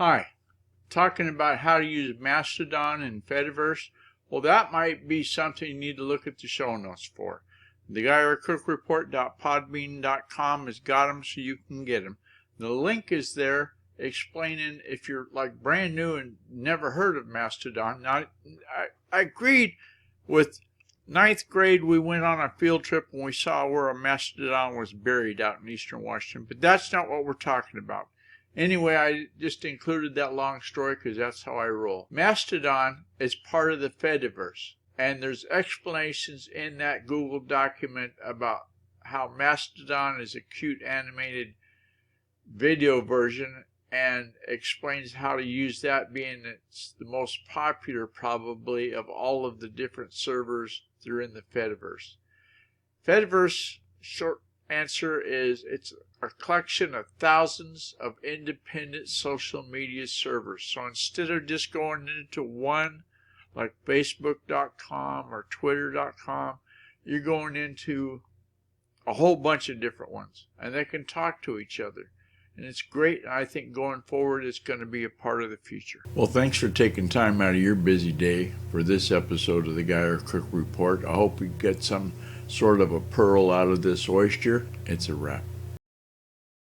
Hi, talking about how to use Mastodon and Fediverse. Well, that might be something you need to look at the show notes for. The GuyRCookReport.podbean.com has got them so you can get them. The link is there explaining if you're like brand new and never heard of Mastodon. Now, I agreed with ninth grade. We went on a field trip and we saw where a Mastodon was buried out in eastern Washington, but that's not what we're talking about. Anyway, I just included that long story because that's how I roll. Mastodon is part of the Fediverse, and there's explanations in that Google document about how Mastodon is a cute animated video version and explains how to use that, being it's the most popular probably of all of the different servers that are in the Fediverse. Fediverse, short answer is it's a collection of thousands of independent social media servers. So instead of just going into one like Facebook.com or Twitter.com, you're going into a whole bunch of different ones, and they can talk to each other. And it's great. I think going forward it's going to be a part of the future. Well, thanks for taking time out of your busy day for this episode of the Guy or Cook Report. I hope you get some sort of a pearl out of this oyster. It's a wrap.